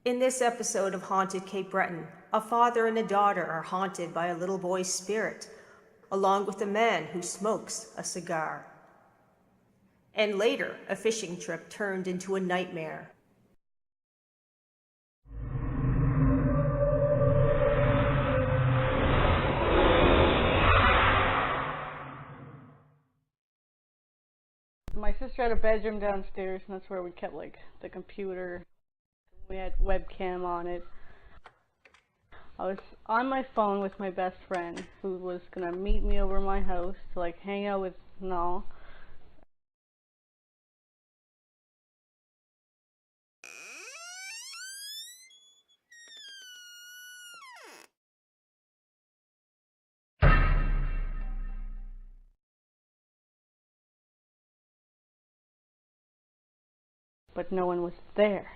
In this episode of Haunted Cape Breton, a father and a daughter are haunted by a little boy's spirit, along with a man who smokes a cigar. And later, a fishing trip turned into a nightmare. My sister had a bedroom downstairs, and that's where we kept like the computer. We had webcam on it. I was on my phone with my best friend, who was gonna meet me over my house to like hang out with Nall. But no one was there.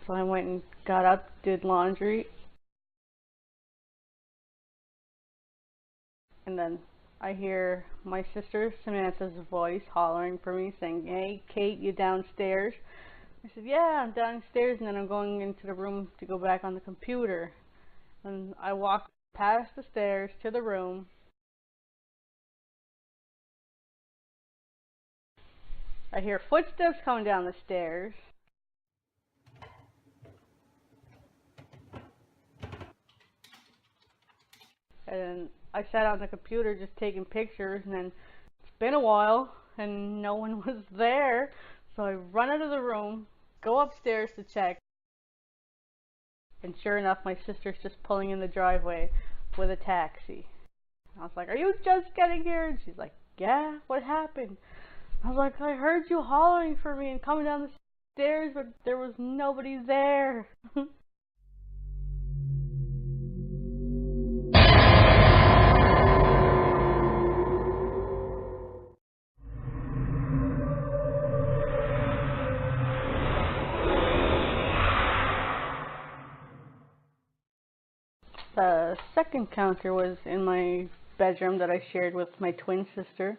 So I went and got up, did laundry, and then I hear my sister Samantha's voice hollering for me, saying, "Hey, Kate, you downstairs?" I said, "Yeah, I'm downstairs," and then I'm going into the room to go back on the computer. And I walk past the stairs to the room. I hear footsteps coming down the stairs. And I sat on the computer just taking pictures, and then it's been a while and no one was there. So I run out of the room, go upstairs to check, and sure enough, my sister's just pulling in the driveway with a taxi. I was like, "Are you just getting here?" And she's like, "Yeah, what happened?" I was like, "I heard you hollering for me and coming down the stairs, but there was nobody there." The second encounter was in my bedroom that I shared with my twin sister.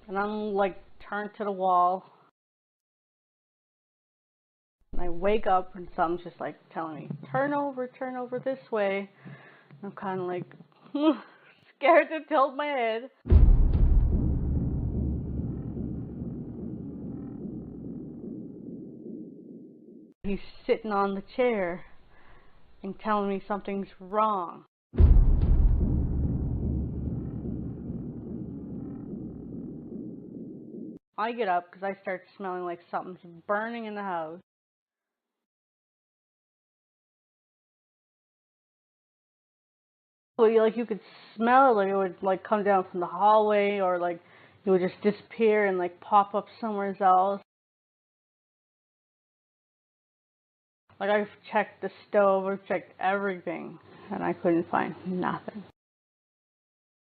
And I'm like turned to the wall. And I wake up and something's just like telling me, turn over this way. I'm kind of like scared to tilt my head. He's sitting on the chair and telling me something's wrong. I get up because I start smelling like something's burning in the house. Like you could smell it, like it would like come down from the hallway, or like it would just disappear and like pop up somewhere else. Like I've checked the stove, I've checked everything, and I couldn't find nothing.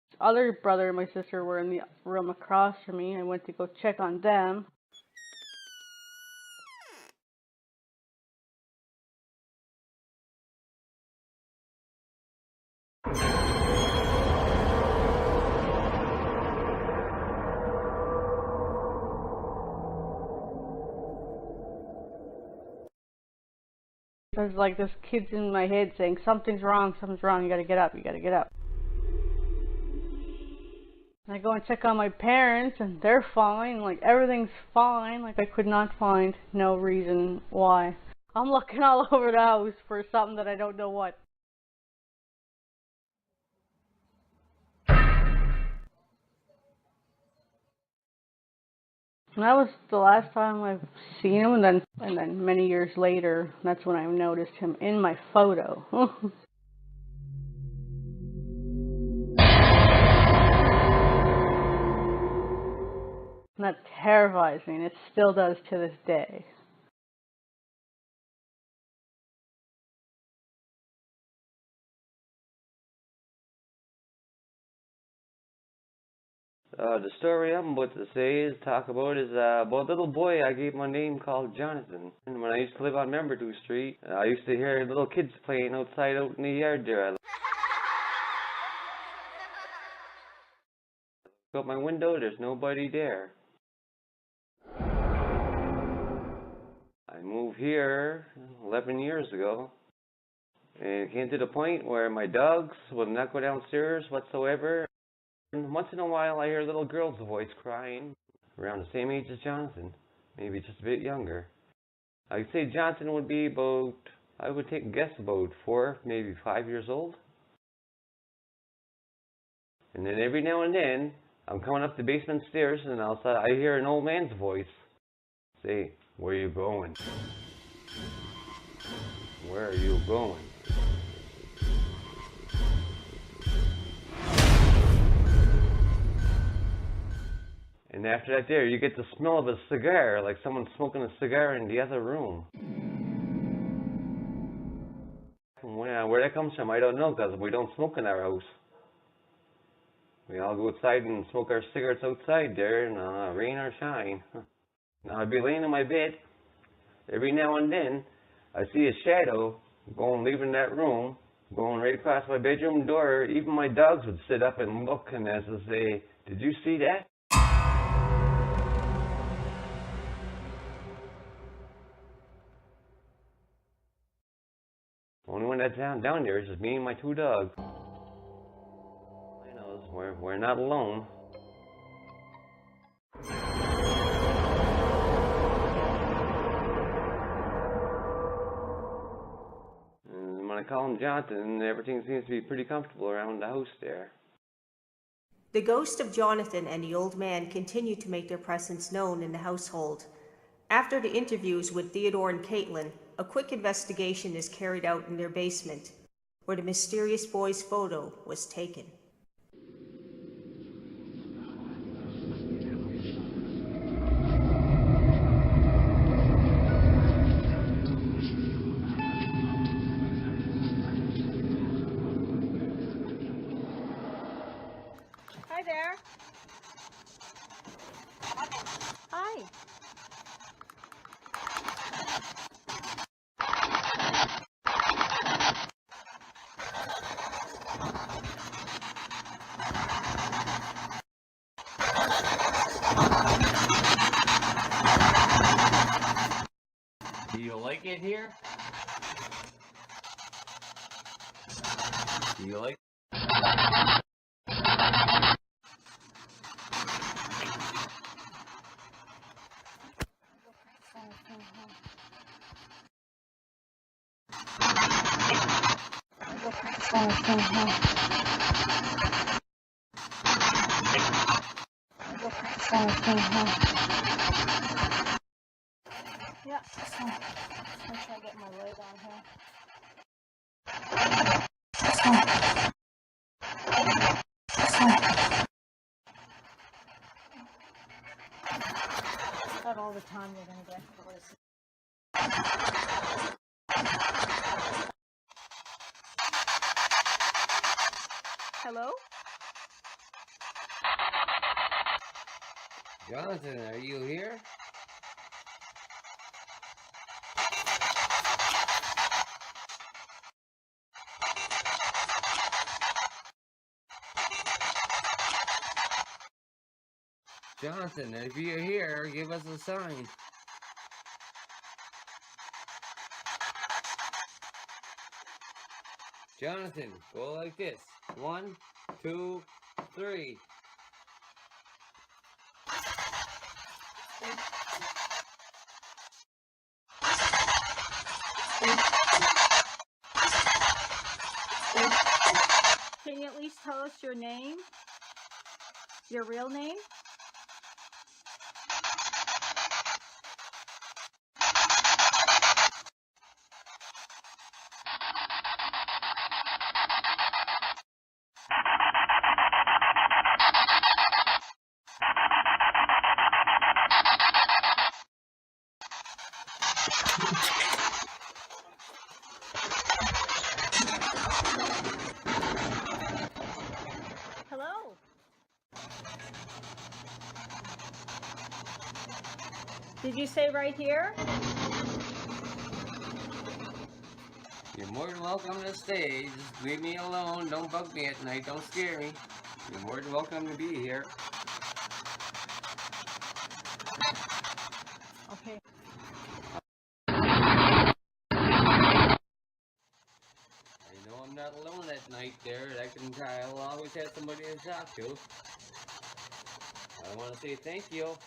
His other brother and my sister were in the room across from me. I went to go check on them. There's like this kid's in my head saying, something's wrong, you gotta get up. And I go and check on my parents, and they're fine, like everything's fine. Like I could not find no reason why. I'm looking all over the house for something that I don't know what. And that was the last time I've seen him, and then many years later, that's when I noticed him in my photo. And that terrifies me, and it still does to this day. The story I'm about to say is about a little boy I gave my name called Jonathan. And when I used to live on Memberdew Street, I used to hear little kids playing outside out in the yard there. out my window, there's nobody there. I moved here 11 years ago, and it came to the point where my dogs would not go downstairs whatsoever. And once in a while I hear a little girl's voice crying, around the same age as Jonathan, maybe just a bit younger. I'd say Jonathan would be about, I would take a guess, about 4, maybe 5 years old. And then every now and then, I'm coming up the basement stairs and outside I hear an old man's voice say, "Where are you going? Where are you going?" And after that there, you get the smell of a cigar, like someone smoking a cigar in the other room. Where that comes from, I don't know, because we don't smoke in our house. We all go outside and smoke our cigarettes outside there, and rain or shine. Now I'd be laying in my bed. Every now and then, I see a shadow leaving that room, going right across my bedroom door. Even my dogs would sit up and look, and as I say, "Did you see that?" Only one that's down there is just me and my 2 dogs. I know, we're not alone. And when I call him Jonathan, everything seems to be pretty comfortable around the house there. The ghost of Jonathan and the old man continue to make their presence known in the household. After the interviews with Theodore and Caitlin, a quick investigation is carried out in their basement, where the mysterious boy's photo was taken. Hi there. Hi. Do you like it here? Do you like Yeah, so make sure I get my light on here. Not all the time you're gonna get to listen. Hello? Jonathan, are you here? Jonathan, if you're here, give us a sign. Jonathan, go like this. 1, 2, 3. Can you at least tell us your name? Your real name? Hello? Did you say right here? You're more than welcome to stay. Just leave me alone. Don't bug me at night. Don't scare me. You're more than welcome to be here. Okay. I know I'm not alone at night there. I'll always have somebody to talk to. I want to say thank you.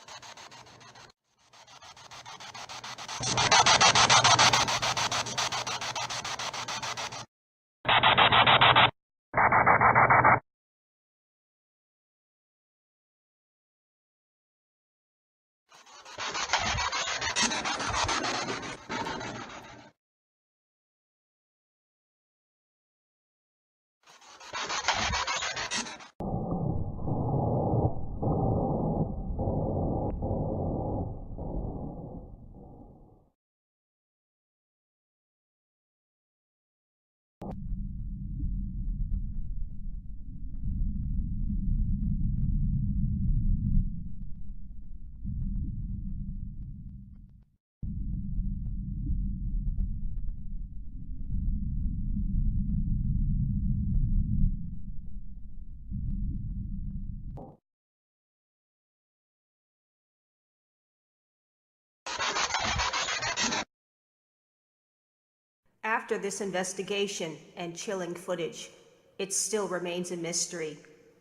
After this investigation and chilling footage, it still remains a mystery.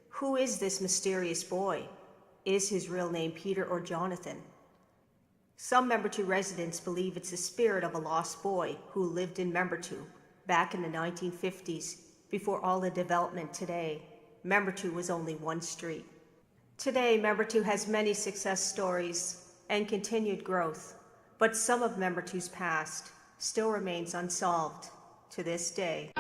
Who is this mysterious boy? Is his real name Peter or Jonathan? Some Member 2 residents believe it's the spirit of a lost boy who lived in Member 2 back in the 1950s, before all the development today. Member 2 was only one street. Today, Member 2 has many success stories and continued growth, but some of Member 2's past still remains unsolved to this day.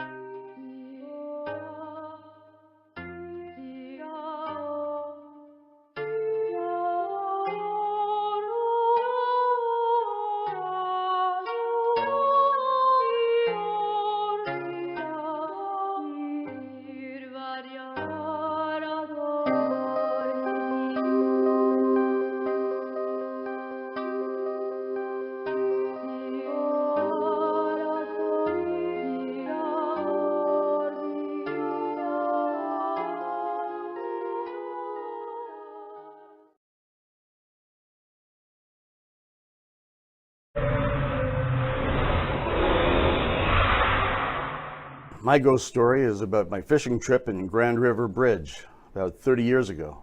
My ghost story is about my fishing trip in Grand River Bridge about 30 years ago.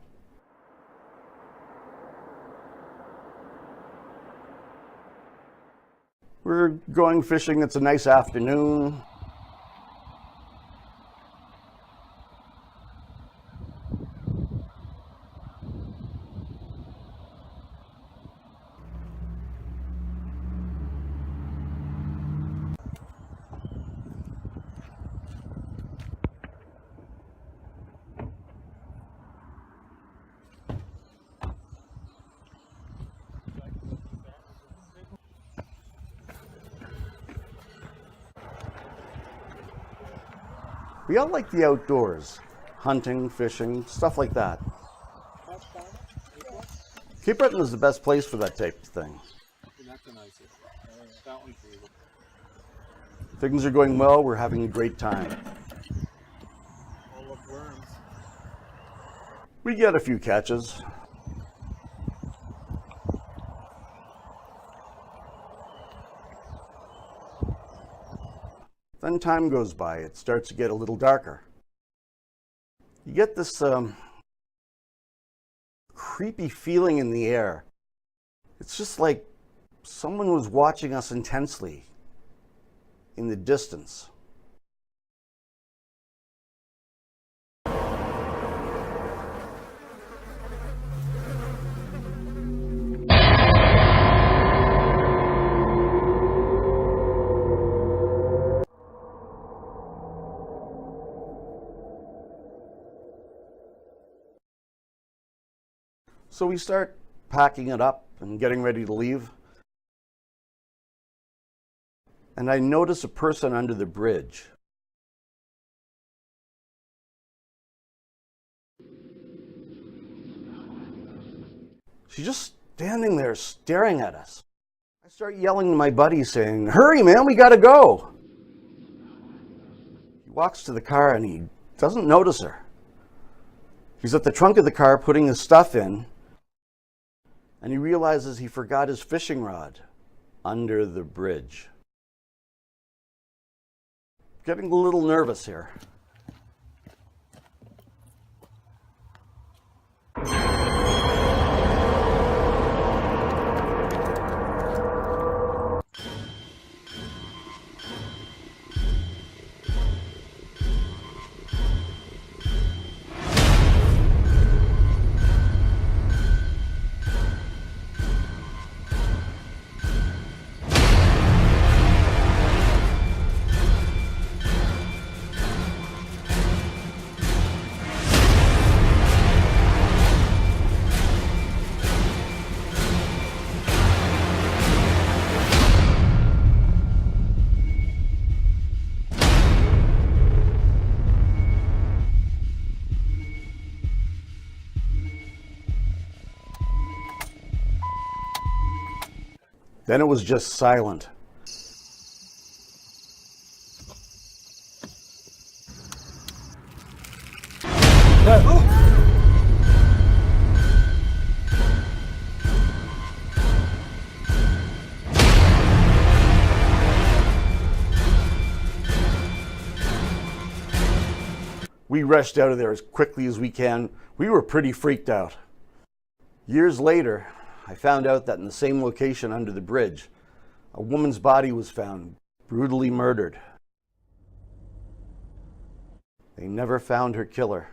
We're going fishing, it's a nice afternoon. We all like the outdoors, hunting, fishing, stuff like that. Cape Breton is the best place for that type of thing. Things are going well, we're having a great time. We get a few catches. Then time goes by, it starts to get a little darker. You get this creepy feeling in the air. It's just like someone was watching us intensely in the distance. So we start packing it up and getting ready to leave. And I notice a person under the bridge. She's just standing there staring at us. I start yelling to my buddy saying, "Hurry, man, we gotta go." He walks to the car and he doesn't notice her. He's at the trunk of the car putting his stuff in. and he realizes he forgot his fishing rod under the bridge. Getting a little nervous here. Then it was just silent. We rushed out of there as quickly as we can. We were pretty freaked out. Years later, I found out that in the same location under the bridge, a woman's body was found, brutally murdered. They never found her killer.